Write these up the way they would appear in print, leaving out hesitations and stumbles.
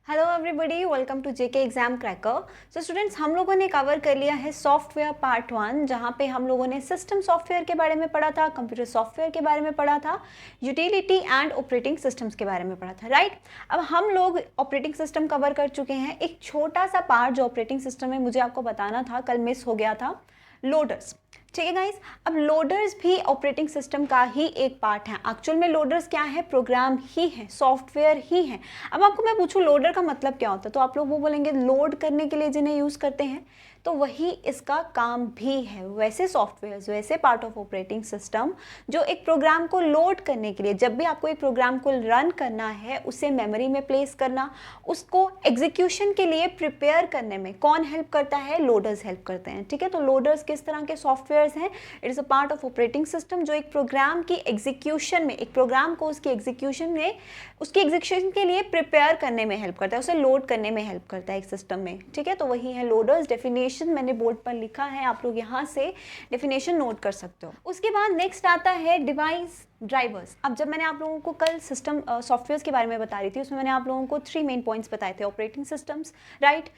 Hello everybody, welcome to JK exam cracker. So students, हम लोगों ने कवर कर लिया है सॉफ्टवेयर पार्ट 1, जहाँ पे हम लोगों ने सिस्टम सॉफ्टवेयर के बारे में पढ़ा था, कंप्यूटर सॉफ्टवेयर के बारे में पढ़ा था, यूटिलिटी एंड ऑपरेटिंग सिस्टम्स के बारे में पढ़ा था, राइट। अब हम लोग ऑपरेटिंग सिस्टम कवर कर चुके हैं। एक छोटा सा पार्ट जो ऑपरेटिंग सिस्टम में मुझे आपको बताना था, कल मिस हो गया था, लोडर्स। ठीक है गाइस, अब लोडर्स भी ऑपरेटिंग सिस्टम का ही एक पार्ट है। एक्चुअल में लोडर्स क्या है? प्रोग्राम ही है, सॉफ्टवेयर ही है। अब आपको मैं पूछूं लोडर का मतलब क्या होता है, तो आप लोग वो बोलेंगे लोड करने के लिए जिन्हें यूज़ करते हैं, तो वही इसका काम भी है। वैसे सॉफ्टवेयर, वैसे पार्ट ऑफ ऑपरेटिंग सिस्टम जो एक प्रोग्राम को लोड करने के लिए, जब भी आपको एक प्रोग्राम को रन करना है, उसे मेमोरी में प्लेस करना, उसको एग्जीक्यूशन के लिए प्रिपेयर करने में कौन हेल्प करता है? लोडर्स हेल्प करते हैं। ठीक है, तो लोडर्स किस तरह के सॉफ्टवेयर्स हैं? It is a part of operating system जो एक प्रोग्राम की एग्जीक्यूशन में, एक प्रोग्राम को उसकी एग्जीक्यूशन के लिए प्रिपेयर करने में हेल्प करता है, उसे लोड करने में हेल्प करता है एक सिस्टम में। ठीक है, तो वही है लोडर्स। डेफिनेशन मैंने बोर्ड पर लिखा है, आप लोग यहाँ से डेफिनेशन नोट कर सकते हो। उसके बाद नेक्स्ट आता है डिवाइस ड्राइवर्स। अब जब मैंने आप लोगों को कल सिस्टम सॉफ्टवेयर्स के बारे में बता रही थी, उसमें मैंने आप लोगों को 3 मेन पॉइंट्स बताए थे। Operating systems, right,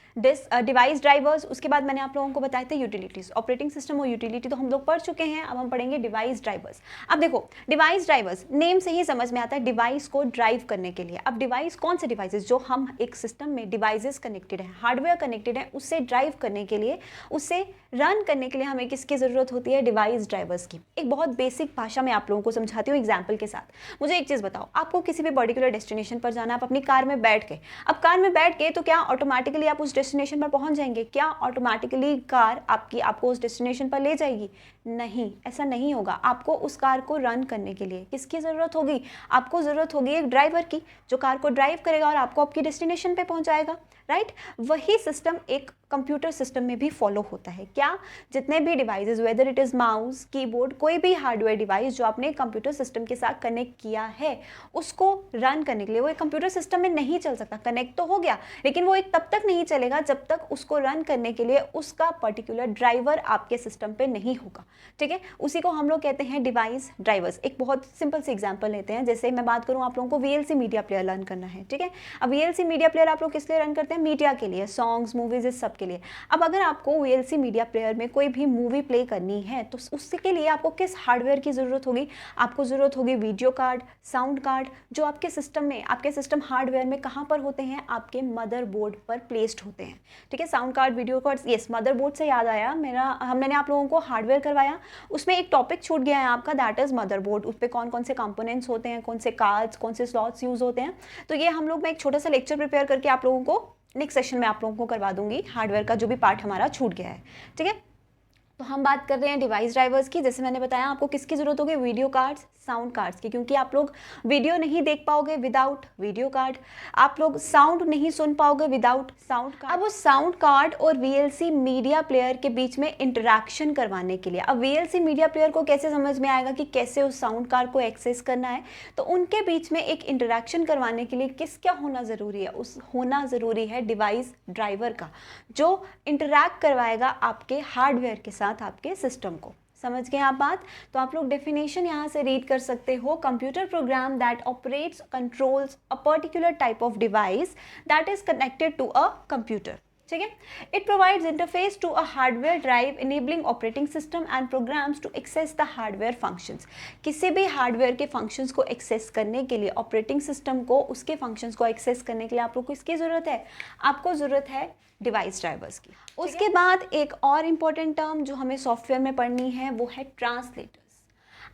device drivers, उसके बाद मैंने आप लोगों को बताए थे यूटिलिटीज। ऑपरेटिंग सिस्टम और यूटिलिटी तो हम लोग पढ़ चुके हैं, अब हम पढ़ेंगे डिवाइस ड्राइवर्स। अब देखो, डिवाइस ड्राइवर्स नेम से ही समझ में आता है, डिवाइस को ड्राइव करने के लिए। अब डिवाइस कौन से डिवाइसेस, जो हम एक सिस्टम में डिवाइसेस कनेक्टेड है, हार्डवेयर कनेक्टेड है, उससे ड्राइव करने के लिए, उससे रन करने के लिए हमें किसकी ज़रूरत होती है? डिवाइस ड्राइवर्स की। एक बहुत बेसिक भाषा में आप लोगों को समझाती हूँ एग्जाम्पल के साथ। मुझे एक चीज़ बताओ, आपको किसी भी पर्टिकुलर डेस्टिनेशन पर जाना है, आप अपनी कार में बैठ गए। अब कार में बैठ गए तो क्या ऑटोमेटिकली आप उस डेस्टिनेशन पर पहुंच जाएंगे? क्या ऑटोमेटिकली कार आपको उस डेस्टिनेशन पर ले जाएगी? नहीं, ऐसा नहीं होगा। आपको उस कार को रन करने के लिए किसकी ज़रूरत होगी? आपको ज़रूरत होगी एक ड्राइवर की, जो कार को ड्राइव करेगा और आपको आपकी डेस्टिनेशन पे पहुंचाएगा, राइट। वही सिस्टम एक कंप्यूटर सिस्टम में भी फॉलो होता है। क्या? जितने भी devices, whether it is mouse, keyboard, कोई भी हार्डवेयर डिवाइस जो आपने कंप्यूटर सिस्टम के साथ कनेक्ट किया है, उसको रन करने के लिए, वो एक कंप्यूटर सिस्टम में नहीं चल सकता। कनेक्ट तो हो गया, लेकिन वो एक तब तक नहीं चलेगा जब तक उसको रन करने के लिए उसका पर्टिकुलर ड्राइवर आपके सिस्टम पे नहीं होगा। ठीक है, उसी को हम लोग कहते हैं डिवाइस ड्राइवर्स। एक बहुत सिंपल सी एग्जांपल लेते हैं। जैसे मैं बात करूं, आप लोगों को वीएलसी मीडिया प्लेयर रन करना है। ठीक है, अब वीएलसी मीडिया प्लेयर आप लोग किस लिए रन करते हैं? मीडिया के लिए, सॉन्ग्स, मूवीज, इस सब के लिए। अब अगर आपको वीएलसी मीडिया प्लेयर में कोई भी मूवी प्ले करनी है, तो उसके लिए आपको किस हार्डवेयर की ज़रूरत होगी? आपको ज़रूरत होगी वीडियो कार्ड, साउंड कार्ड, जो आपके सिस्टम में, आपके सिस्टम हार्डवेयर में कहाँ पर होते हैं? आपके मदरबोर्ड पर प्लेस्ड होते हैं। ठीक है, sound card, video card, yes, motherboard से याद आया, मैंने आप लोगों को हार्डवेयर करवाया, उसमें एक टॉपिक छूट गया है आपका, दैट इज़ मदरबोर्ड। उस पर कौन कौन से कंपोनेंट्स होते हैं, कौन से कार्ड्स, कौन से स्लॉट्स यूज़ होते हैं। तो ये हम लोग, मैं एक छोटा सा लेक्चर प्रिपेयर करके आप लोगों को नेक्स्ट सेशन में आप लोगों को करवा दूंगी, हार्डवेयर का जो भी पार्ट हमारा छूट गया है। ठीक है, तो हम बात कर रहे हैं डिवाइस ड्राइवर्स की। जैसे मैंने बताया, आपको किसकी ज़रूरत होगी? वीडियो कार्ड्स, साउंड कार्ड्स की, क्योंकि आप लोग वीडियो नहीं देख पाओगे विदाउट वीडियो कार्ड, आप लोग साउंड नहीं सुन पाओगे विदाउट साउंड कार्ड। अब उस साउंड कार्ड और वीएलसी मीडिया प्लेयर के बीच में इंटरैक्शन करवाने के लिए, अब वीएलसी मीडिया प्लेयर को कैसे समझ में आएगा कि कैसे उस साउंड कार्ड को एक्सेस करना है? तो उनके बीच में एक इंटरैक्शन करवाने के लिए क्या होना ज़रूरी है? होना ज़रूरी है डिवाइस ड्राइवर का, जो इंटरैक्ट करवाएगा आपके हार्डवेयर के साथ आपके सिस्टम को। समझ गए आप बात? तो आप लोग डेफिनेशन यहाँ से रीड कर सकते हो। Computer program that operates, controls a particular type of device that is connected to a computer. ठीक है, it provides interface to a hardware drive enabling operating system and programs to access the hardware functions. किसी भी hardware के functions को access करने के लिए, operating system को, उसके फंक्शंस को एक्सेस करने के लिए आप लोग को किसकी ज़रूरत है? आपको ज़रूरत है डिवाइस ड्राइवर्स की। उसके बाद एक और इम्पॉर्टेंट टर्म जो हमें सॉफ्टवेयर में पढ़नी है, वो है ट्रांसलेटर्स।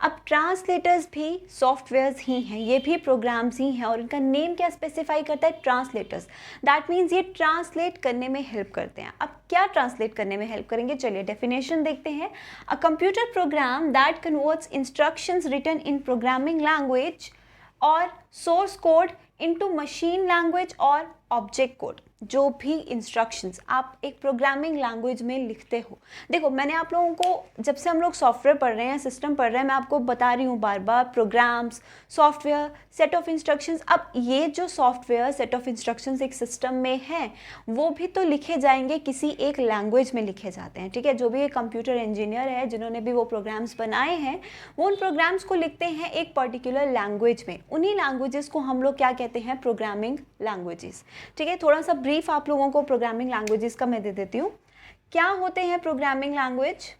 अब ट्रांसलेटर्स भी सॉफ्टवेयर्स ही हैं, ये भी प्रोग्राम्स ही हैं, और इनका नेम क्या स्पेसिफाई करता है? ट्रांसलेटर्स। दैट मीन्स ये ट्रांसलेट करने में हेल्प करते हैं। अब क्या ट्रांसलेट करने में हेल्प करेंगे? चलिए डेफिनेशन देखते हैं। A computer program that converts instructions written in programming language और source code into machine language और ऑब्जेक्ट कोड। जो भी इंस्ट्रक्शंस आप एक प्रोग्रामिंग लैंग्वेज में लिखते हो, देखो मैंने आप लोगों को, जब से हम लोग सॉफ्टवेयर पढ़ रहे हैं, सिस्टम पढ़ रहे हैं, मैं आपको बता रही हूँ बार बार, programs, software, set of instructions. अब ये जो सॉफ्टवेयर, सेट ऑफ इंस्ट्रक्शंस एक सिस्टम में हैं, वो भी तो लिखे जाएंगे, किसी एक लैंग्वेज में लिखे जाते हैं। ठीक है, जो भी एक कंप्यूटर इंजीनियर है, जिन्होंने भी वो प्रोग्राम्स बनाए हैं, वो उन प्रोग्राम्स को लिखते हैं एक पर्टिकुलर लैंग्वेज में। उन्हीं लैंग्वेज लैंग्वेजेस को हम लोग क्या कहते हैं, प्रोग्रामिंग लैंग्वेजेस। ठीक है, थोड़ा सा ब्रीफ आप लोगों को प्रोग्रामिंग लैंग्वेजेस का मैं दे देती हूँ। क्या होते हैं programming language?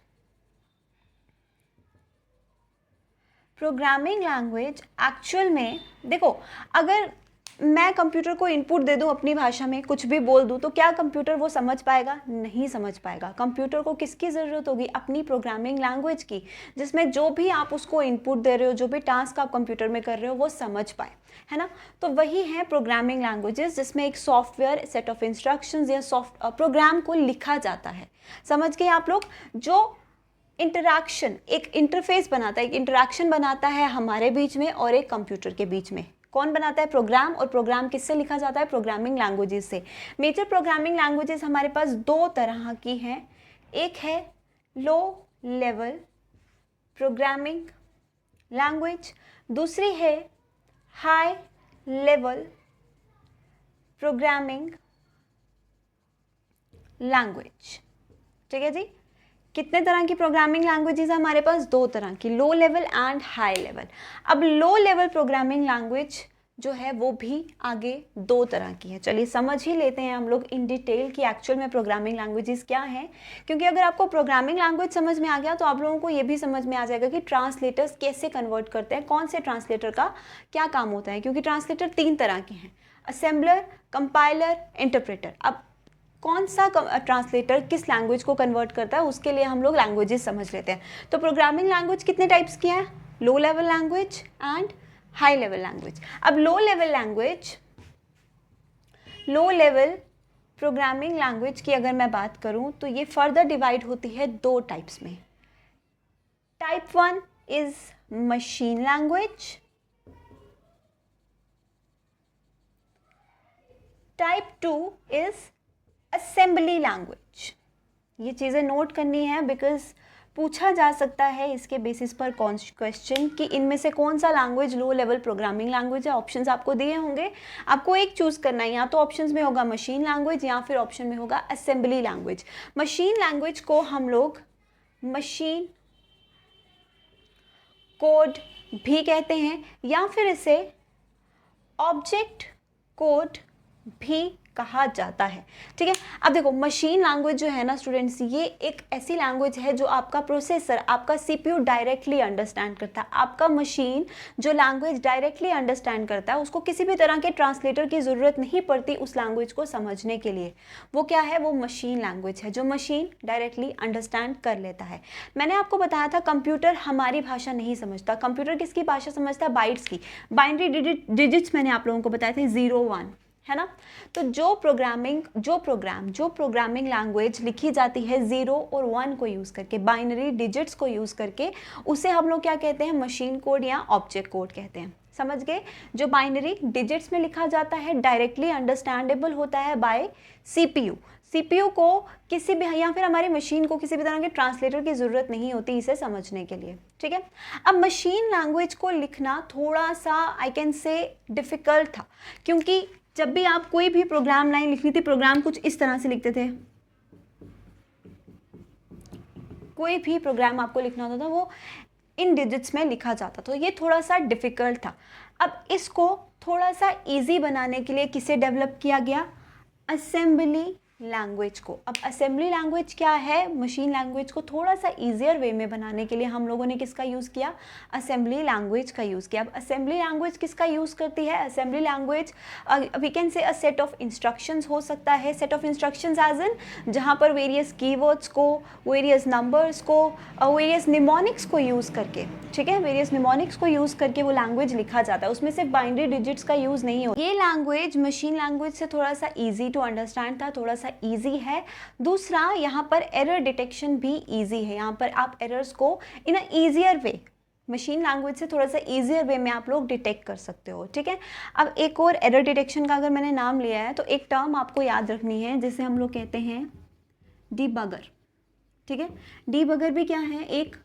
Programming language actual में देखो, अगर मैं कंप्यूटर को इनपुट दे दूं अपनी भाषा में, कुछ भी बोल दूं, तो क्या कंप्यूटर वो समझ पाएगा? नहीं समझ पाएगा। कंप्यूटर को किसकी ज़रूरत होगी? अपनी प्रोग्रामिंग लैंग्वेज की, जिसमें जो भी आप उसको इनपुट दे रहे हो, जो भी टास्क आप कंप्यूटर में कर रहे हो, वो समझ पाए, है ना। तो वही है प्रोग्रामिंग लैंग्वेजेस, जिसमें एक सॉफ्टवेयर, सेट ऑफ इंस्ट्रक्शंस या प्रोग्राम को लिखा जाता है। समझ गए आप लोग? जो इंटरैक्शन, एक इंटरफेस बनाता है, एक इंटरैक्शन बनाता है हमारे बीच में और एक कंप्यूटर के बीच में। कौन बनाता है? प्रोग्राम। और प्रोग्राम किससे लिखा जाता है? प्रोग्रामिंग लैंग्वेजेस से। मेजर प्रोग्रामिंग लैंग्वेजेस हमारे पास दो तरह की हैं। एक है लो लेवल प्रोग्रामिंग लैंग्वेज, दूसरी है हाई लेवल प्रोग्रामिंग लैंग्वेज। ठीक है जी। कितने तरह की प्रोग्रामिंग लैंग्वेजेस हमारे पास? दो तरह की, low level and high level. अब लो लेवल प्रोग्रामिंग लैंग्वेज जो है वो भी आगे दो तरह की है। चलिए समझ ही लेते हैं हम लोग इन डिटेल कि एक्चुअल में प्रोग्रामिंग लैंग्वेजेस क्या हैं, क्योंकि अगर आपको प्रोग्रामिंग लैंग्वेज समझ में आ गया तो आप लोगों को ये भी समझ में आ जाएगा कि ट्रांसलेटर्स कैसे कन्वर्ट करते हैं, कौन से ट्रांसलेटर का क्या काम होता है। क्योंकि ट्रांसलेटर तीन तरह के हैं, असेंबलर, कंपाइलर, इंटरप्रेटर। अब कौन सा ट्रांसलेटर किस लैंग्वेज को कन्वर्ट करता है, उसके लिए हम लोग लैंग्वेजेस समझ लेते हैं। तो प्रोग्रामिंग लैंग्वेज कितने टाइप्स की है? Low level language and high level language. अब लो लेवल प्रोग्रामिंग लैंग्वेज की अगर मैं बात करूं तो ये फर्दर डिवाइड होती है दो टाइप्स में। Type 1 is machine language, type 2 is assembly language. ये चीज़ें नोट करनी है, बिकॉज पूछा जा सकता है इसके बेसिस पर क्वेश्चन कि इनमें से कौन सा language low level programming language है। ऑप्शंस आपको दिए होंगे, आपको एक चूज़ करना है, या तो ऑप्शंस में होगा मशीन लैंग्वेज या फिर ऑप्शन में होगा असेंबली लैंग्वेज। मशीन लैंग्वेज को हम लोग मशीन कोड भी कहते हैं, या फिर इसे ऑब्जेक्ट कोड भी कहा जाता है। ठीक है, अब देखो मशीन लैंग्वेज जो है ना स्टूडेंट्स, ये एक ऐसी लैंग्वेज है जो आपका प्रोसेसर, आपका सीपीयू डायरेक्टली अंडरस्टैंड करता है। आपका मशीन जो लैंग्वेज डायरेक्टली अंडरस्टैंड करता है, उसको किसी भी तरह के ट्रांसलेटर की ज़रूरत नहीं पड़ती उस लैंग्वेज को समझने के लिए। वो क्या है? वो मशीन लैंग्वेज है जो मशीन डायरेक्टली अंडरस्टैंड कर लेता है। मैंने आपको बताया था कंप्यूटर हमारी भाषा नहीं समझता। कंप्यूटर किसकी भाषा समझता है? बाइट्स की। बाइनरी डिजिट्स मैंने आप लोगों को बताए थे 0 1, है ना। तो जो प्रोग्रामिंग लैंग्वेज लिखी जाती है 0 और 1 को यूज़ करके, बाइनरी डिजिट्स को यूज़ करके, उसे हम लोग क्या कहते हैं? मशीन कोड या ऑब्जेक्ट कोड कहते हैं। समझ गए? जो बाइनरी डिजिट्स में लिखा जाता है, डायरेक्टली अंडरस्टैंडेबल होता है बाय सीपीयू को किसी भी, या फिर हमारी मशीन को किसी भी तरह के ट्रांसलेटर की ज़रूरत नहीं होती इसे समझने के लिए। ठीक है, अब मशीन लैंग्वेज को लिखना थोड़ा सा आई कैन से डिफ़िकल्ट था, क्योंकि जब भी आप कोई भी प्रोग्राम लाइन लिखनी थी, प्रोग्राम कुछ इस तरह से लिखते थे। कोई भी प्रोग्राम आपको लिखना होता था वो इन डिजिट्स में लिखा जाता, तो ये थोड़ा सा डिफ़िकल्ट था। अब इसको थोड़ा सा इजी बनाने के लिए किसे डेवलप किया गया? असेंबली लैंग्वेज को। अब असेंबली लैंग्वेज क्या है? मशीन लैंग्वेज को थोड़ा सा ईजियर वे में बनाने के लिए हम लोगों ने किसका यूज़ किया? असेंबली लैंग्वेज का यूज़ किया। अब असेंबली लैंग्वेज किसका यूज़ करती है? Assembly language we can say a set of instructions हो सकता है। Set of instructions as in जहाँ पर वेरियस कीवर्ड्स को, वेरियस नंबर्स को, वेरियस निमोनिक्स को यूज़ करके, ठीक है, वेरियस निमोनिक्स को यूज़ करके वो लैंग्वेज लिखा जाता है। उसमें सिर्फ बाइनरी डिजिट्स का यूज़ नहीं हो। ये लैंग्वेज मशीन लैंग्वेज से थोड़ा सा ईजी टू अंडरस्टैंड था, थोड़ा सा ईजी है। दूसरा, यहाँ पर एरर डिटेक्शन भी ईजी है। यहाँ पर आप एरर्स को इन अ ईजियर वे, मशीन लैंग्वेज से थोड़ा सा ईजियर वे में आप लोग डिटेक्ट कर सकते हो। ठीक है, अब एक और एरर डिटेक्शन का अगर मैंने नाम लिया है तो एक टर्म आपको याद रखनी है जिसे हम लोग कहते हैं डीबगर। ठीक है, डीबगर भी क्या है? एक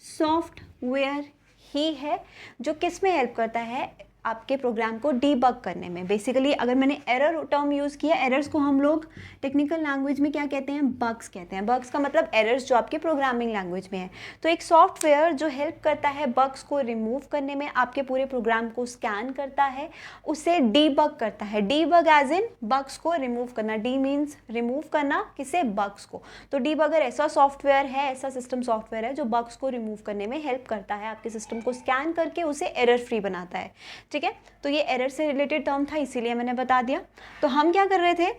सॉफ्टवेयर ही है जो किस में हेल्प करता है? आपके प्रोग्राम को डीबग करने में। बेसिकली अगर मैंने एरर टर्म यूज़ किया, एरर्स को हम लोग टेक्निकल लैंग्वेज में क्या कहते हैं, बग्स कहते हैं। बग्स का मतलब एरर्स जो आपके प्रोग्रामिंग लैंग्वेज में है। तो एक सॉफ्टवेयर जो हेल्प करता है बग्स को रिमूव करने में, आपके पूरे प्रोग्राम को स्कैन करता है, उसे डीबग करता है। डीबग एज इन बग्स को रिमूव करना, डी मीन्स रिमूव करना, किसे, बग्स को। तो डीबगर ऐसा सॉफ्टवेयर है, ऐसा सिस्टम सॉफ्टवेयर है जो बग्स को रिमूव करने में हेल्प करता है, आपके सिस्टम को स्कैन करके उसे एरर फ्री बनाता है। ठीक है, तो ये एरर से रिलेटेड टर्म था, इसीलिए मैंने बता दिया। तो हम क्या कर रहे थे,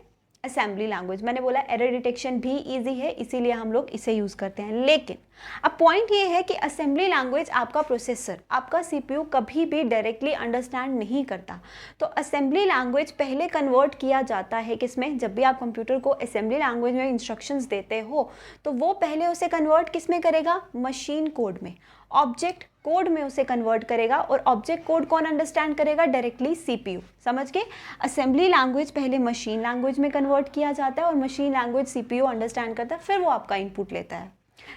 असेंबली लैंग्वेज। मैंने बोला एरर डिटेक्शन भी इजी है, इसीलिए हम लोग इसे यूज़ करते हैं। लेकिन अब पॉइंट ये है कि असेंबली लैंग्वेज आपका प्रोसेसर, आपका सीपीयू कभी भी डायरेक्टली अंडरस्टैंड नहीं करता। तो असेंबली लैंग्वेज पहले कन्वर्ट किया जाता है किसमें, जब भी आप कंप्यूटर को असेंबली लैंग्वेज में इंस्ट्रक्शंस देते हो तो वो पहले उसे कन्वर्ट किस में करेगा, मशीन कोड में, ऑब्जेक्ट कोड में उसे कन्वर्ट करेगा। और ऑब्जेक्ट कोड कौन अंडरस्टैंड करेगा, डायरेक्टली सीपीयू। समझ गए, असेंबली लैंग्वेज पहले मशीन लैंग्वेज में कन्वर्ट किया जाता है और मशीन लैंग्वेज सीपीयू अंडरस्टैंड करता है, फिर वो आपका इनपुट लेता है।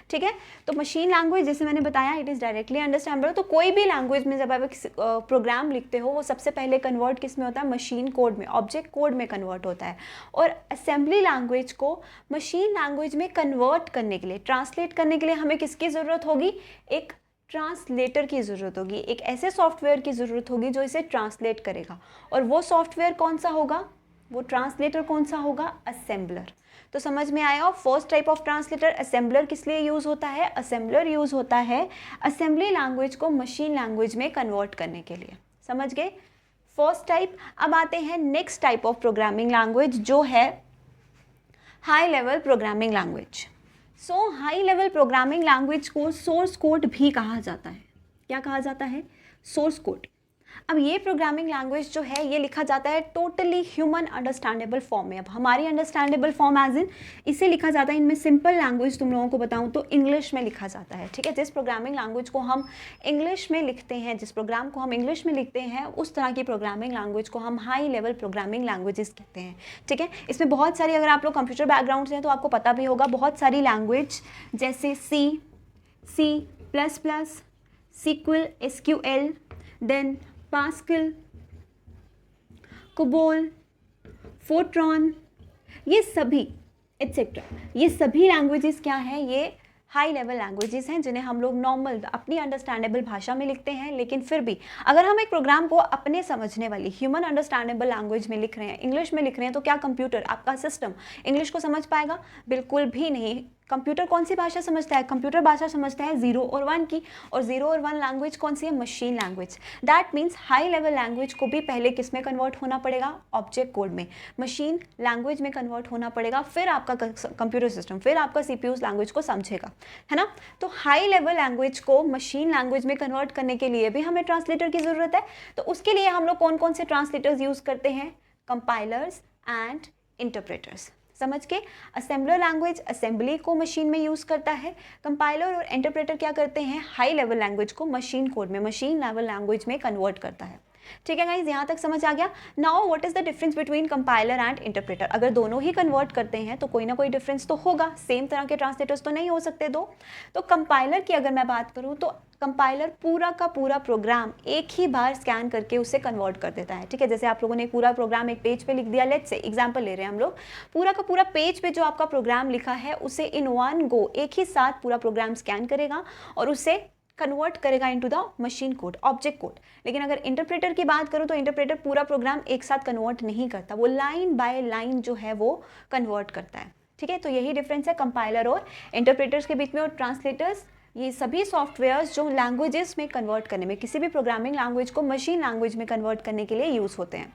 ठीक है, तो मशीन लैंग्वेज जैसे मैंने बताया इट इज़ डायरेक्टली अंडरस्टैंडेबल। तो कोई भी लैंग्वेज में जब आप एक प्रोग्राम लिखते हो वो सबसे पहले कन्वर्ट किस में होता है, मशीन कोड में, ऑब्जेक्ट कोड में कन्वर्ट होता है। और असेंबली लैंग्वेज को मशीन लैंग्वेज में कन्वर्ट करने के लिए, ट्रांसलेट करने के लिए हमें किसकी ज़रूरत होगी, एक ट्रांसलेटर की ज़रूरत होगी, एक ऐसे सॉफ्टवेयर की ज़रूरत होगी जो इसे ट्रांसलेट करेगा। और वो सॉफ्टवेयर कौन सा होगा, वो ट्रांसलेटर कौन सा होगा, असेंबलर। तो समझ में आया, first type of translator assembler किस लिए यूज़ होता है, असेंबलर यूज़ होता है असेंबली लैंग्वेज को मशीन लैंग्वेज में कन्वर्ट करने के लिए। समझ गए, फर्स्ट टाइप। अब आते हैं next type of programming language जो है हाई लेवल प्रोग्रामिंग लैंग्वेज। सो हाई लेवल प्रोग्रामिंग लैंग्वेज को सोर्स कोड भी कहा जाता है। क्या कहा जाता है, सोर्स कोड। अब ये प्रोग्रामिंग लैंग्वेज जो है ये लिखा जाता है टोटली ह्यूमन अंडरस्टैंडेबल फॉर्म में। अब हमारी अंडरस्टैंडेबल फॉर्म एज इन इसे लिखा जाता है, इनमें सिंपल लैंग्वेज तुम लोगों को बताऊं तो इंग्लिश में लिखा जाता है। ठीक है, जिस प्रोग्रामिंग लैंग्वेज को हम इंग्लिश में लिखते हैं, जिस प्रोग्राम को हम इंग्लिश में लिखते हैं, उस तरह की प्रोग्रामिंग लैंग्वेज को हम हाई लेवल प्रोग्रामिंग लैंग्वेजेस कहते हैं। ठीक है, इसमें बहुत सारी, अगर आप लोग कंप्यूटर बैकग्राउंड से हैं तो आपको पता भी होगा, बहुत सारी लैंग्वेज जैसे C++, SQL, SQL, then Pascal, COBOL, Fortran, ये सभी एटसेट्रा, ये सभी लैंग्वेजेस क्या हैं, ये हाई लेवल लैंग्वेजेस हैं जिन्हें हम लोग नॉर्मल अपनी अंडरस्टैंडेबल भाषा में लिखते हैं। लेकिन फिर भी अगर हम एक प्रोग्राम को अपने समझने वाली ह्यूमन अंडरस्टैंडेबल लैंग्वेज में लिख रहे हैं, इंग्लिश में लिख रहे हैं, तो क्या कंप्यूटर, आपका सिस्टम इंग्लिश को समझ पाएगा, बिल्कुल भी नहीं। कंप्यूटर कौन सी भाषा समझता है, कंप्यूटर भाषा समझता है 0 और 1 की, और 0 और 1 लैंग्वेज कौन सी है, machine language. That means high level language को भी पहले किस में कन्वर्ट होना पड़ेगा, ऑब्जेक्ट कोड में, मशीन लैंग्वेज में कन्वर्ट होना पड़ेगा, फिर आपका कंप्यूटर सिस्टम, फिर आपका सीपीयू उस लैंग्वेज को समझेगा, है ना। तो हाई लेवल लैंग्वेज को मशीन लैंग्वेज में कन्वर्ट करने के लिए भी हमें ट्रांसलेटर की ज़रूरत है। तो उसके लिए हम लोग कौन कौन से ट्रांसलेटर्स यूज़ करते हैं, कंपाइलर्स एंड इंटरप्रेटर्स। समझ के, असेंबलर लैंग्वेज असेंबली को मशीन में यूज़ करता है, कंपाइलर और इंटरप्रेटर क्या करते हैं, हाई लेवल लैंग्वेज को मशीन कोड में, मशीन लेवल लैंग्वेज में कन्वर्ट करता है। ठीक है गाइज, यहाँ तक समझ आ गया। Now what is the difference between compiler and interpreter. अगर दोनों ही कन्वर्ट करते हैं तो कोई ना कोई डिफरेंस तो होगा, सेम तरह के ट्रांसलेटर्स तो नहीं हो सकते दो। तो कंपाइलर की अगर मैं बात करूँ तो कंपाइलर पूरा का पूरा प्रोग्राम एक ही बार स्कैन करके उसे कन्वर्ट कर देता है। ठीक है, जैसे आप लोगों ने पूरा प्रोग्राम एक पेज पे लिख दिया, लेट्स से एग्जांपल ले रहे हैं हम लोग, पूरा का पूरा पेज पे जो आपका प्रोग्राम लिखा है उसे इन वन गो एक ही साथ पूरा प्रोग्राम स्कैन करेगा और उसे कन्वर्ट करेगा into the machine code, object code. लेकिन अगर इंटरप्रेटर की बात करूँ तो इंटरप्रेटर पूरा प्रोग्राम एक साथ कन्वर्ट नहीं करता, वो लाइन बाय लाइन जो है वो कन्वर्ट करता है। ठीक है, तो यही डिफरेंस है कंपाइलर और इंटरप्रेटर्स के बीच में। और ट्रांसलेटर्स ये सभी सॉफ्टवेयर्स जो लैंग्वेजेस में कन्वर्ट करने में, किसी भी प्रोग्रामिंग लैंग्वेज को मशीन लैंग्वेज में कन्वर्ट करने के लिए यूज़ होते हैं।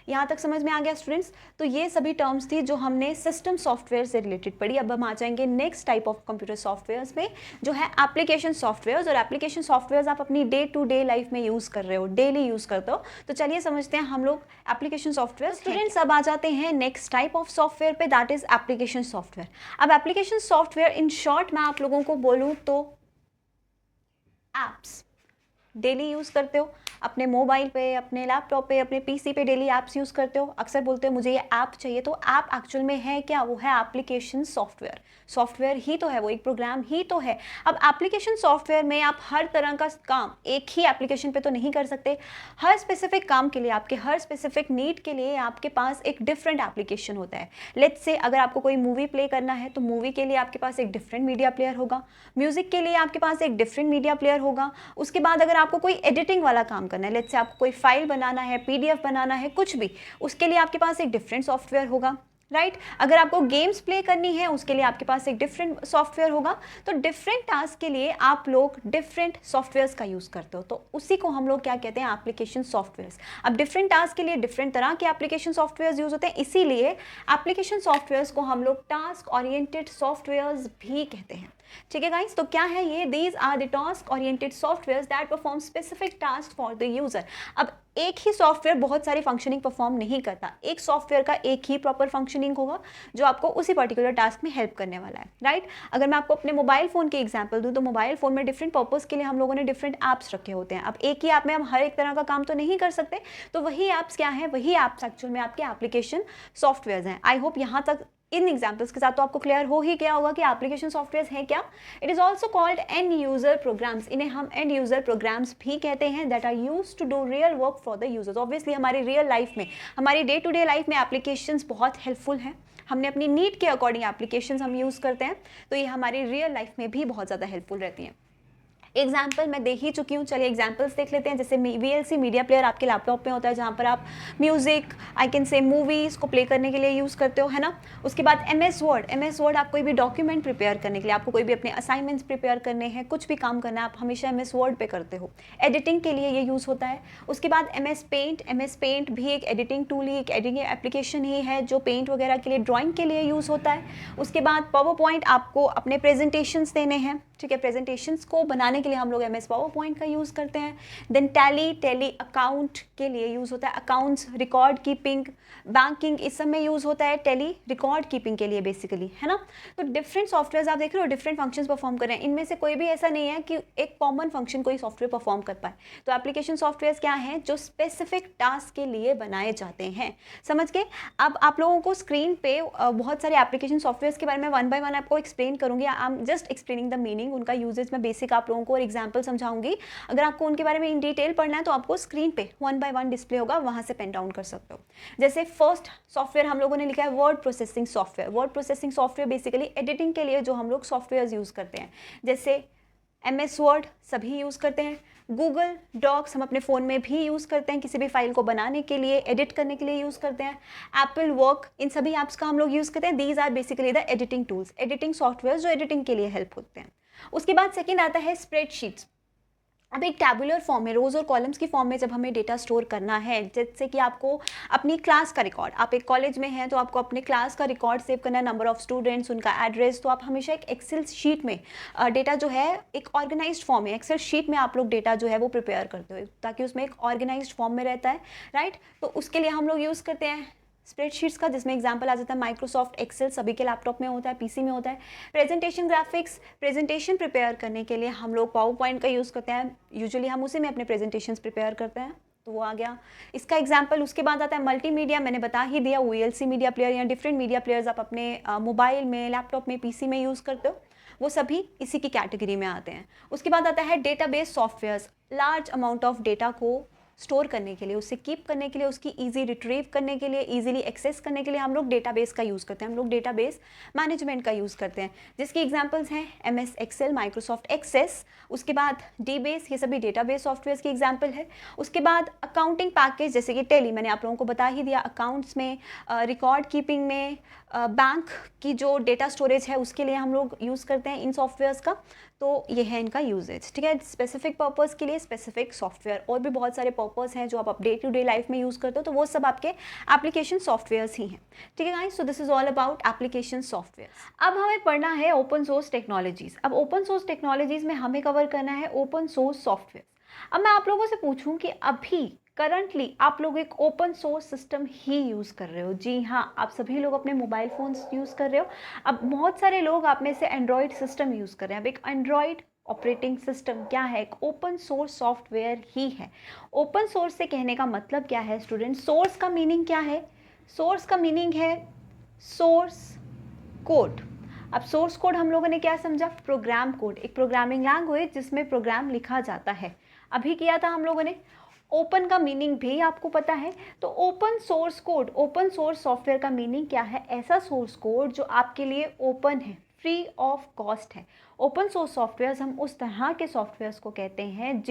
यहाँ तक समझ में आ गया स्टूडेंट्स। तो ये सभी टर्म्स थी जो हमने सिस्टम सॉफ्टवेयर से रिलेटेड पढ़ी। अब हम आ जाएंगे next type of computer softwares में, जो है एप्लीकेशन सॉफ्टवेयर्स। और एप्लीकेशन सॉफ्टवेयर्स आप अपनी डे टू डे लाइफ में यूज़ कर रहे हो, डेली यूज़ करते हो। तो चलिए समझते हैं हम लोग एप्लीकेशन सॉफ्टवेयर। स्टूडेंट्स अब आ जाते हैं नेक्स्ट टाइप ऑफ सॉफ्टवेयर पे, दैट इज एप्लीकेशन सॉफ्टवेयर। अब एप्लीकेशन सॉफ्टवेयर इन शॉर्ट मैं आप लोगों को बोलूँ तो एप्स डेली यूज़ करते हो। अपने मोबाइल पे, अपने लैपटॉप पे, अपने पीसी पे डेली ऐप्स यूज़ करते हो, अक्सर बोलते हो मुझे ये ऐप चाहिए, तो ऐप एक्चुअल में है क्या? वो है एप्लीकेशन सॉफ्टवेयर। सॉफ्टवेयर ही तो है, वो एक प्रोग्राम ही तो है। अब एप्लीकेशन सॉफ्टवेयर में आप हर तरह का काम एक ही एप्लीकेशन पे तो नहीं कर सकते। हर स्पेसिफिक काम के लिए, आपके हर स्पेसिफिक नीड के लिए आपके पास एक डिफरेंट एप्लीकेशन होता है। लेट्स से अगर आपको कोई मूवी प्ले करना है तो मूवी के लिए आपके पास एक डिफरेंट मीडिया प्लेयर होगा, म्यूजिक के लिए आपके पास एक डिफरेंट मीडिया प्लेयर होगा। उसके बाद अगर आपको कोई एडिटिंग वाला काम करना है, लेट्स से आपको कोई फाइल बनाना है, पीडीएफ बनाना है, कुछ भी, उसके लिए आपके पास एक डिफरेंट सॉफ्टवेयर होगा, राइट। अगर आपको गेम्स प्ले करनी है उसके लिए आपके पास एक डिफरेंट सॉफ्टवेयर होगा। तो डिफरेंट टास्क के लिए आप लोग डिफरेंट सॉफ्टवेयर्स का यूज़ करते हो, तो उसी को हम लोग क्या कहते हैं? Application softwares. अब डिफरेंट टास्क के लिए डिफरेंट तरह के एप्लीकेशन सॉफ्टवेयर्स यूज़ होते हैं, इसीलिए एप्लीकेशन सॉफ्टवेयर्स को हम लोग टास्क ओरिएंटेड सॉफ्टवेयर्स भी कहते हैं। ठीक है गाइस, तो क्या है ये? These are the task oriented softwares that perform specific task for the user. अब एक ही सॉफ्टवेयर बहुत सारी फंक्शनिंग परफॉर्म नहीं करता, एक सॉफ्टवेयर का एक ही प्रॉपर फंक्शनिंग होगा जो आपको उसी पर्टिकुलर टास्क में हेल्प करने वाला है, राइट। अगर मैं आपको अपने मोबाइल फ़ोन की एग्जांपल दूं तो मोबाइल फ़ोन में डिफरेंट पर्पस के लिए हम लोगों ने डिफरेंट ऐप्स रखे होते हैं। अब एक ही ऐप में हम हर एक तरह का काम तो नहीं कर सकते, तो वही ऐप्स क्या है? वही ऐप्स एक्चुअल में आपके एप्लीकेशन सॉफ्टवेयर हैं। आई होप यहाँ तक इन एग्जाम्पल्स के साथ तो आपको क्लियर हो ही गया होगा कि एप्लीकेशन सॉफ्टवेयर है क्या। It is also called end user programs. इन्हें हम एंड यूजर प्रोग्राम्स भी कहते हैं, that are use to do real work for the users. Obviously हमारी रियल लाइफ में, हमारी डे टू डे लाइफ में एप्लीकेशंस बहुत हेल्पफुल हैं। हमने अपनी नीड के अकॉर्डिंग एप्लीकेशंस हम यूज़ करते हैं, तो ये हमारी रियल लाइफ में भी बहुत ज़्यादा हेल्पफुल रहती हैं। एग्जाम्पल मैं दे ही चुकी हूँ, चलिए एग्जाम्पल्स देख लेते हैं। जैसे VLC मीडिया प्लेयर आपके लैपटॉप में होता है, जहाँ पर आप music, I can say movies को प्ले करने के लिए यूज़ करते हो, है ना। उसके बाद MS वर्ड आप कोई भी डॉक्यूमेंट प्रिपेयर करने के लिए, आपको कोई भी अपने असाइनमेंट्स प्रिपेयर करने हैं, कुछ भी काम करना है, आप हमेशा MS वर्ड पे करते हो। एडिटिंग के लिए ये यूज़ होता है। उसके बाद MS पेंट भी एक एडिटिंग टूल ही, एक एडिटिंग एप्लीकेशन ही है जो पेंट वगैरह के लिए, ड्राइंग के लिए यूज़ होता है। उसके बाद पावर पॉइंट, आपको अपने प्रेजेंटेशंस देने हैं, ठीक है, प्रेजेंटेशंस को बनाने के लिए हम लोग MS पावर पॉइंट का यूज़ करते हैं। देन टैली अकाउंट के लिए यूज़ होता है, अकाउंट्स, रिकॉर्ड कीपिंग, बैंकिंग, इस सब में यूज़ होता है टैली, रिकॉर्ड कीपिंग के लिए बेसिकली, है ना। तो डिफरेंट सॉफ्टवेयर आप देख रहे हो, डिफरेंट फंक्शंस परफॉर्म कर रहे हैं। इनमें से कोई भी ऐसा नहीं है कि एक कॉमन फंक्शन कोई सॉफ्टवेयर परफॉर्म कर पाए। तो एप्लीकेशन सॉफ्टवेयर क्या हैं? जो स्पेसिफिक टास्क के लिए बनाए जाते हैं, समझ गए। अब आप लोगों को स्क्रीन पे बहुत सारे एप्लीकेशन सॉफ्टवेयर के बारे में वन बाय वन आपको एक्सप्लेन करूंगी। I am just explaining the meaning, उनका यूजेज मैं बेसिक आप लोगों को और एग्जाम्पल समझाऊंगी। अगर आपको उनके बारे में इन डिटेल पढ़ना है तो आपको स्क्रीन पे वन बाय वन डिस्प्ले होगा, वहां से पेन डाउन कर सकते हो। जैसे फर्स्ट सॉफ्टवेयर हम लोगों ने लिखा है word processing software. Word processing software basically editing के लिए जो हम लोग सॉफ्टवेयर यूज करते हैं, जैसे MS वर्ड सभी यूज़ करते हैं, गूगल डॉक्स हम अपने फ़ोन में भी यूज़ करते हैं, किसी भी फाइल को बनाने के लिए, एडिट करने के लिए यूज़ करते हैं। एप्पल वर्क, इन सभी ऐप्स का हम लोग यूज़ करते हैं। These are basically the editing tools, editing software जो एडिटिंग के लिए हेल्प होते हैं। उसके बाद सेकेंड आता है स्प्रेडशीट्स। अब एक टैबुलर फॉर्म में, रोज और कॉलम्स की फॉर्म में जब हमें डेटा स्टोर करना है, जैसे कि आपको अपनी क्लास का रिकॉर्ड, आप एक कॉलेज में हैं तो आपको अपने क्लास का रिकॉर्ड सेव करना है, नंबर ऑफ स्टूडेंट्स, उनका एड्रेस, तो आप हमेशा एक एक्सेल शीट में डेटा जो है एक ऑर्गेनाइज्ड फॉर्म में, एक्सेल शीट में आप लोग डेटा जो है वो प्रिपेयर करते हो, ताकि उसमें एक ऑर्गेनाइज्ड फॉर्म में रहता है, राइट। तो उसके लिए हम लोग यूज़ करते हैं स्प्रेडशीट्स का, जिसमें एग्जांपल आ जाता है माइक्रोसॉफ्ट एक्सेल, सभी के लैपटॉप में होता है, पीसी में होता है। प्रेजेंटेशन ग्राफिक्स, प्रेजेंटेशन प्रिपेयर करने के लिए हम लोग पावर पॉइंट का यूज़ करते हैं, यूजुअली हम उसी में अपने प्रेजेंटेशंस प्रिपेयर करते हैं, तो वो आ गया इसका एग्जाम्पल। उसके बाद आता है मल्टीमीडिया, मैंने बता ही दिया, VLC मीडिया प्लेयर या डिफरेंट मीडिया प्लेयर्स आप अपने मोबाइल में, लैपटॉप में, PC में यूज़ करते हो, वो सभी इसी की कैटेगरी में आते हैं। उसके बाद आता है database softwares, large amount of data को स्टोर करने के लिए, उसे कीप करने के लिए, उसकी इजी रिट्रीव करने के लिए, इजीली एक्सेस करने के लिए हम लोग डेटाबेस का यूज़ करते हैं, हम लोग डेटाबेस मैनेजमेंट का यूज़ करते हैं, जिसकी एग्जांपल्स हैं MS एक्सेल, माइक्रोसॉफ्ट एक्सेस। उसके बाद DBase, ये सभी डेटाबेस सॉफ्टवेयर की एग्जांपल है। उसके बाद अकाउंटिंग पैकेज, जैसे कि टैली, मैंने आप लोगों को बता ही दिया, अकाउंट्स में, रिकॉर्ड कीपिंग में, बैंक की जो डेटा स्टोरेज है उसके लिए हम लोग यूज़ करते हैं इन सॉफ्टवेयर्स का। तो ये है इनका यूजेज, ठीक है। स्पेसिफिक पर्पस के लिए स्पेसिफिक सॉफ्टवेयर, और भी बहुत सारे पर्पस हैं जो आप डे टू डे लाइफ में यूज़ करते हो, तो वो सब आपके एप्लीकेशन सॉफ्टवेयर्स ही हैं, ठीक है guys. So this is all about application software. अब हमें पढ़ना है ओपन सोर्स टेक्नोलॉजीज। अब ओपन सोर्स टेक्नोलॉजीज में हमें कवर करना है ओपन सोर्स सॉफ्टवेयर। अब मैं आप लोगों से पूछूं कि अभी करंटली आप लोग एक ओपन सोर्स सिस्टम ही यूज़ कर रहे हो। जी हाँ, आप सभी लोग अपने मोबाइल फ़ोन्स यूज़ कर रहे हो। अब बहुत सारे लोग आप में से एंड्रॉयड सिस्टम यूज़ कर रहे हैं। अब एक एंड्रॉयड ऑपरेटिंग सिस्टम क्या है, एक ओपन सोर्स सॉफ्टवेयर ही है। ओपन सोर्स से कहने का मतलब क्या है स्टूडेंट, सोर्स का मीनिंग क्या है, सोर्स का मीनिंग है सोर्स कोड। अब सोर्स कोड हम लोगों ने क्या समझा, प्रोग्राम कोड, एक प्रोग्रामिंग लैंग्वेज जिसमें प्रोग्राम लिखा जाता है, अभी किया था हम लोगों ने। ओपन का मीनिंग भी आपको पता है, तो open source code, open source software का मीनिंग क्या है, ऐसा सोर्स कोड जो आपके लिए ओपन है, फ्री ऑफ कॉस्ट है। ओपन सोर्स सॉफ्टवेयर्स हम उस तरह के सॉफ्टवेयर्स को कहते हैं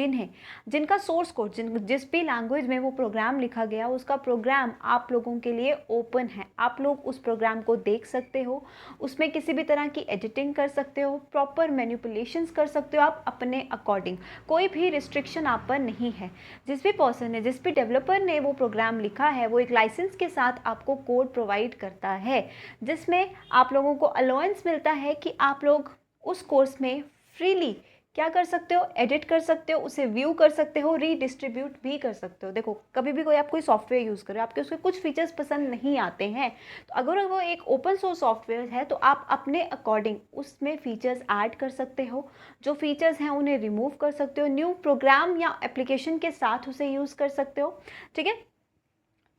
जिनका सोर्स कोड, जिस भी लैंग्वेज में वो प्रोग्राम लिखा गया उसका प्रोग्राम आप लोगों के लिए ओपन है। आप लोग उस प्रोग्राम को देख सकते हो, उसमें किसी भी तरह की एडिटिंग कर सकते हो, प्रॉपर मैनिपुलेशंस कर सकते हो आप अपने अकॉर्डिंग, कोई भी रिस्ट्रिक्शन आप पर नहीं है। जिस भी पर्सन ने, जिस भी डेवलपर ने वो प्रोग्राम लिखा है वो एक लाइसेंस के साथ आपको कोड प्रोवाइड करता है, जिसमें आप लोगों को अलाउंस मिलता है कि आप लोग उस कोर्स में फ्रीली क्या कर सकते हो, एडिट कर सकते हो, उसे व्यू कर सकते हो, रीडिस्ट्रीब्यूट भी कर सकते हो। देखो कभी भी कोई आप कोई सॉफ्टवेयर यूज़ करो, आपके उसके कुछ फीचर्स पसंद नहीं आते हैं, तो अगर वो एक ओपन सोर्स सॉफ्टवेयर है तो आप अपने अकॉर्डिंग उसमें फीचर्स ऐड कर सकते हो, जो फीचर्स हैं उन्हें रिमूव कर सकते हो, न्यू प्रोग्राम या एप्लीकेशन के साथ उसे यूज़ कर सकते हो, ठीक है।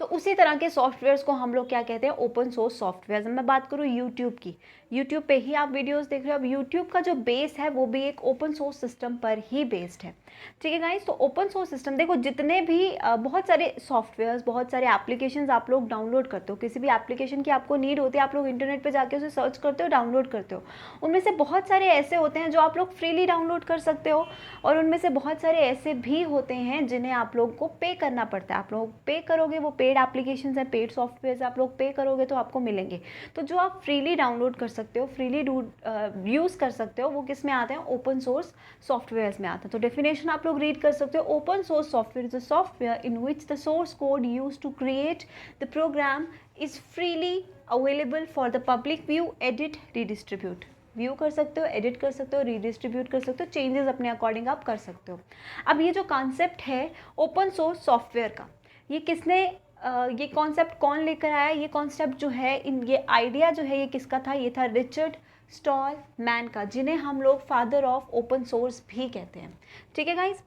तो उसी तरह के सॉफ्टवेयर्स को हम लोग क्या कहते हैं, ओपन सोर्स सॉफ्टवेयर। मैं बात करूँ यूट्यूब की, यूट्यूब पे ही आप वीडियोस देख रहे हो, अब यूट्यूब का जो बेस है वो भी एक ओपन सोर्स सिस्टम पर ही बेस्ड है, ठीक है गाइस। तो ओपन सोर्स सिस्टम, देखो जितने भी बहुत सारे सॉफ्टवेयर्स, बहुत सारे एप्लीकेशंस आप लोग डाउनलोड करते हो, किसी भी एप्लीकेशन की आपको नीड होती है, आप लोग इंटरनेट पर जाके उसे सर्च करते हो, डाउनलोड करते हो। उनमें से बहुत सारे ऐसे होते हैं जो आप लोग फ्रीली डाउनलोड कर सकते हो, और उनमें से बहुत सारे ऐसे भी होते हैं जिन्हें आप लोग को पे करना पड़ता है। आप लोग पे करोगे, वो पेड एप्लीकेशंस हैं, पेड सॉफ्टवेयर आप लोग पे करोगे तो आपको मिलेंगे। तो जो आप फ्रीली डाउनलोड कर सकते हो, फ्रीली यूज़ कर सकते हो, वो किस में आते हैं, ओपन सोर्स सॉफ्टवेयर्स में आते हैं। तो डेफिनेशन आप लोग रीड कर सकते हो, open source software is a software in which the source code used to create the program is freely available for the public view, edit, redistribute. View कर सकते हो, एडिट कर सकते हो, रीडिस्ट्रीब्यूट कर सकते हो, चेंजेस अपने अकॉर्डिंग आप कर सकते हो। अब ये जो कॉन्सेप्ट है ओपन सोर्स सॉफ्टवेयर का, ये किसने ये कॉन्सेप्ट कौन लेकर आया, ये कॉन्सेप्ट जो है, ये आइडिया जो है ये किसका था, ये था रिचर्ड स्टॉलमैन का, जिन्हें हम लोग फादर ऑफ ओपन सोर्स भी कहते हैं, ठीक है गाइज।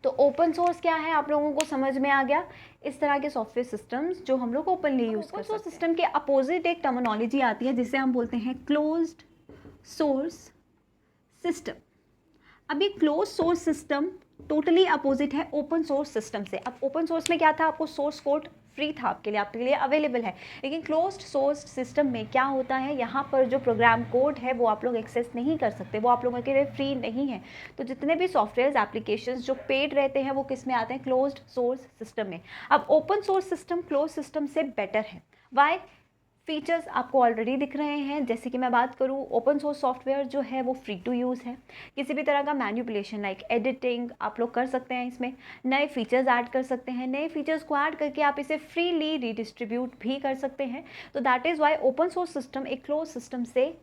तो ओपन सोर्स क्या है आप लोगों को समझ में आ गया, इस तरह के सॉफ्टवेयर सिस्टम्स जो हम लोग ओपनली यूज़ कर सकते हैं। ओपन सोर्स सिस्टम के अपोजिट एक टर्मिनोलॉजी आती है जिसे हम बोलते हैं क्लोज्ड सोर्स सिस्टम। अब ये close source system totally opposite है ओपन सोर्स सिस्टम से। अब ओपन सोर्स में क्या था, आपको सोर्स कोड फ्री था, आपके लिए अवेलेबल है, लेकिन क्लोज्ड सोर्स सिस्टम में क्या होता है, यहाँ पर जो प्रोग्राम कोड है वो आप लोग एक्सेस नहीं कर सकते, वो आप लोगों के लिए फ्री नहीं है। तो जितने भी सॉफ्टवेयर एप्लीकेशंस जो पेड रहते हैं वो किस में आते हैं, क्लोज्ड सोर्स सिस्टम में। अब open source system close system से बेटर है, वाई, फीचर्स आपको ऑलरेडी दिख रहे हैं। जैसे कि मैं बात करूँ, ओपन सोर्स सॉफ्टवेयर जो है वो फ्री टू यूज़ है, किसी भी तरह का मैनिपुलेशन लाइक एडिटिंग आप लोग कर सकते हैं, इसमें नए फीचर्स ऐड कर सकते हैं, नए फीचर्स को ऐड करके आप इसे फ्रीली रीडिस्ट्रीब्यूट भी कर सकते हैं। तो that is why open source system एक क्लोज सिस्टम से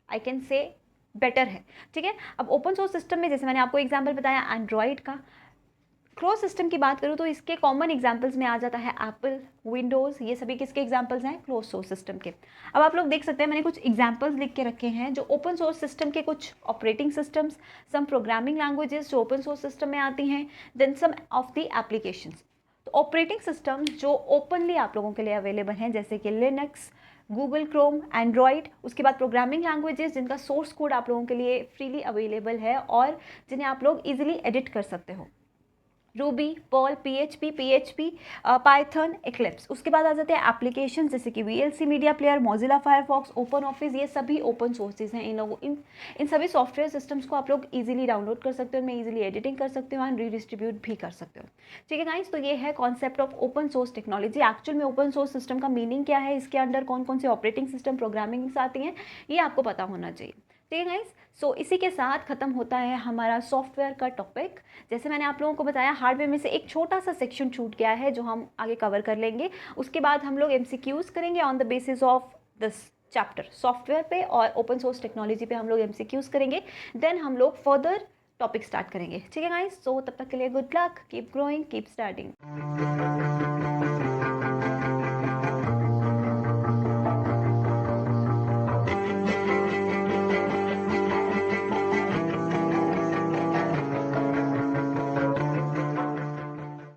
आई कैन से बेटर है, ठीक है। अब ओपन सोर्स सिस्टम में जैसे मैंने आपको एग्जाम्पल बताया एंड्रॉयड का, क्लोज सिस्टम की बात करूँ तो इसके कॉमन एग्जांपल्स में आ जाता है एप्पल, विंडोज़, ये सभी किसके एग्जांपल्स हैं, क्लोज सोर्स सिस्टम के। अब आप लोग देख सकते हैं मैंने कुछ एग्जांपल्स लिख के रखे हैं जो ओपन सोर्स सिस्टम के, कुछ operating systems, some programming languages जो ओपन सोर्स सिस्टम में आती हैं, then some of the applications. तो ऑपरेटिंग सिस्टम जो ओपनली आप लोगों के लिए अवेलेबल हैं जैसे कि लिनक्स, गूगल क्रोम, एंड्रॉयड, उसके बाद प्रोग्रामिंग लैंग्वेजेस जिनका सोर्स कोड आप लोगों के लिए फ्रीली अवेलेबल है और जिन्हें आप लोग ईजिली एडिट कर सकते हो, Ruby, Perl, PHP, Python, Eclipse. उसके बाद आ जाते हैं एप्लीकेशन जैसे कि VLC media player, Mozilla Firefox, Open Office, ये सभी ओपन सोर्सेज हैं। इन सभी सॉफ्टवेयर सिस्टम्स को आप लोग इजीली डाउनलोड कर सकते हो, मैं इजीली एडिटिंग कर सकते हो एंड रीडिस्ट्रीब्यूट भी कर सकते हो, ठीक है गाइस। तो ये है concept of open source technology. Actual में ओपन सोर्स सिस्टम का मीनिंग क्या है, इसके अंडर कौन कौन से ऑपरेटिंग सिस्टम, प्रोग्रामिंग्स आती हैं, ये आपको पता होना चाहिए, ठीक है गाइस। सो इसी के साथ ख़त्म होता है हमारा सॉफ्टवेयर का टॉपिक। जैसे मैंने आप लोगों को बताया, हार्डवेयर में से एक छोटा सा सेक्शन छूट गया है जो हम आगे कवर कर लेंगे। उसके बाद हम लोग एमसीक्यूज़ करेंगे on the basis of this chapter, software पे और ओपन सोर्स टेक्नोलॉजी पे हम लोग एमसीक्यूज़ करेंगे, देन हम लोग फर्दर टॉपिक स्टार्ट करेंगे, ठीक है गाइस। सो तब तक के लिए good luck, keep growing, keep starting.